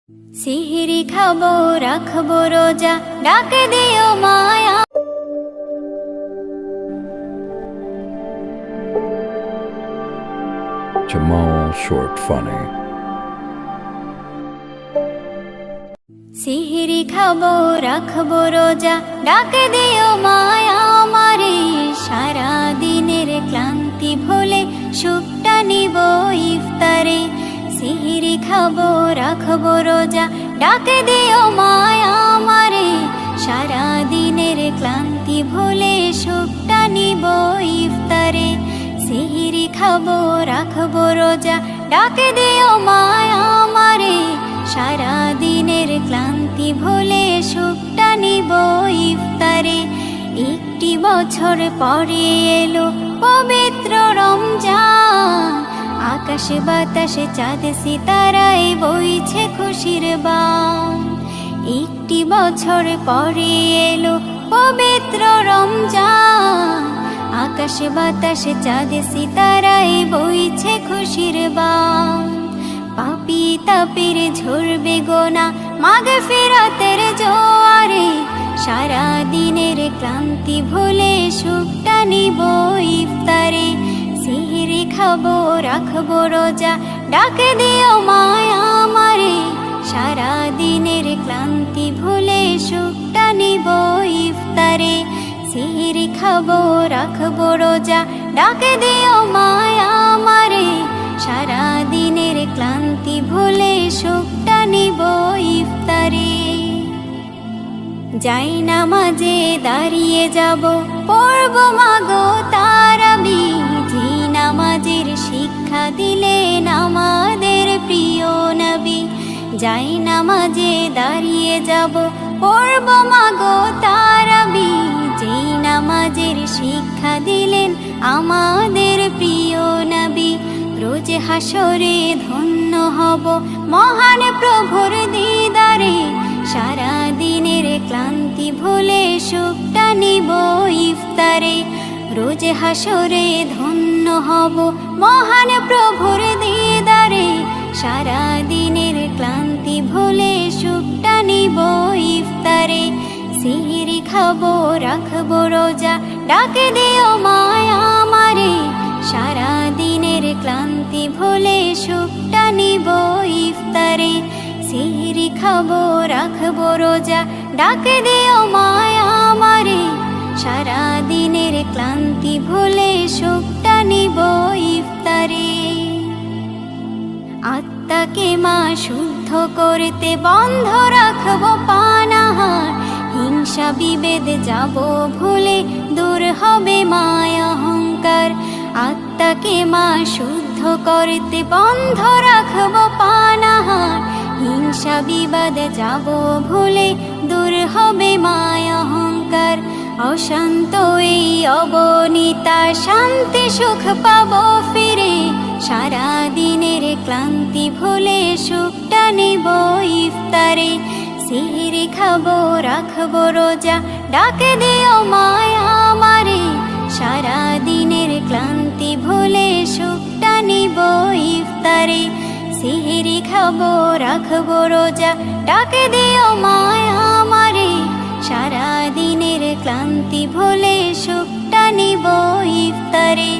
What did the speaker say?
সিহিরি খাবো রাখবো রোজা, ডাকে দিও মায়া। Jamal Short Funny. সিহিরি খাবো রাখবো রোজা, ডাকে দিও মায়া আমারে। সারা দিনের ক্লান্তি ভুলে সুখটা নিব ইফতারে। সিহিরি খাবো রাখবো রোজা, ডাকে দিও মায়া আমারে। সারা দিনের ক্লান্তি ভুলে সুখটা নিব ইফতারে। সিহিরি খাবো রাখবো রোজা, ডাকে দিও মায়া আমারে। সারা দিনের ক্লান্তি ভুলে সুখটা নিব ইফতারে। একটি বছর পরে এলো পবিত্র রমজান, আকাশে বাতাসে চাঁদ সিতারায় বইছে খুশির বান। একটি বছর পরে এলো পবিত্র রমজান, আকাশে বাতাসে চাঁদ সিতারায় বইছে খুশির বান। পাপী তাপের ঝরবে গোনা মাগফিরাতের জোয়ারে। সারা দিনের ক্লান্তি ভুলে সুখটা নিব ইফতারে। সিহিরি খাবো রাখবো রোজা, ডাকে দিও মায়া আমারে। সারা দিনের ক্লান্তি ভুলে সুখটা নিব ইফতারে। সিহিরি খাবো রাখবো রোজা, ডাকে দিও মায়া আমারে। সারা দিনের ক্লান্তি ভুলে সুখটা নিব ইফতারে। যাই নামাজে দাঁড়িয়ে যাব, পড়ব মাগো তারাবি। যে নামাজের শিক্ষা দিলেন আমাদের প্রিয় নবী। যাই নামাজে দাঁড়িয়ে যাব, পড়ব মাগো তারাবি। যে নামাজের শিক্ষা দিলেন আমাদের প্রিয় নবী। রোজ হাসরে ধন্য হব মহান প্রভুর দিদারে। সারা দিনের ক্লান্তি ভুলে সুখটা নিব ইফতারে। রোজ হাসরে ধন্য হব মহান প্রভুর দিদারে। সারা দিনের ক্লান্তি ভুলে সুখটা নিব ইফতারে। সিহিরি খাবো রাখবো রোজা, ডাকে দিও মায়া আমারে। সারা দিনের ক্লান্তি ভুলে সুখটা নিব ইফতারে। সিহিরি খাবো রাখবো রোজা, ডাকে দিও মায়া আমারে। সারা দিনের ক্লান্তি ভুলে সুখটা নিব ইফতারে। আত্মাকে মা শুদ্ধ করতে বন্ধ রাখবো পানাহার। হিংসা বিভেদ যাব ভুলে, দূর হবে মায়া অহংকার। আত্মাকে মা শুদ্ধ করতে বন্ধ রাখবো পানাহার। হিংসা বিবাদ যাব ভুলে, দূর হবে মায়া অহংকার। অশান্ত এই অবনীতা শান্তি সুখ পাবো ফিরে। সারা দিনের ক্লান্তি ভুলে সুখটা নিব ইফতারে। সিহিরি খাবো রাখবো রোজা, ডাকে দিও মায়া আমারে। সারা দিনের ক্লান্তি ভুলে সুখটা নিব ইফতারে। সিহিরি খাবো রাখবো রোজা, ডাকে দিও মায়া আমারে। সারা দিনের ক্লান্তি ভুলে সুখটা নিব ইফতারে।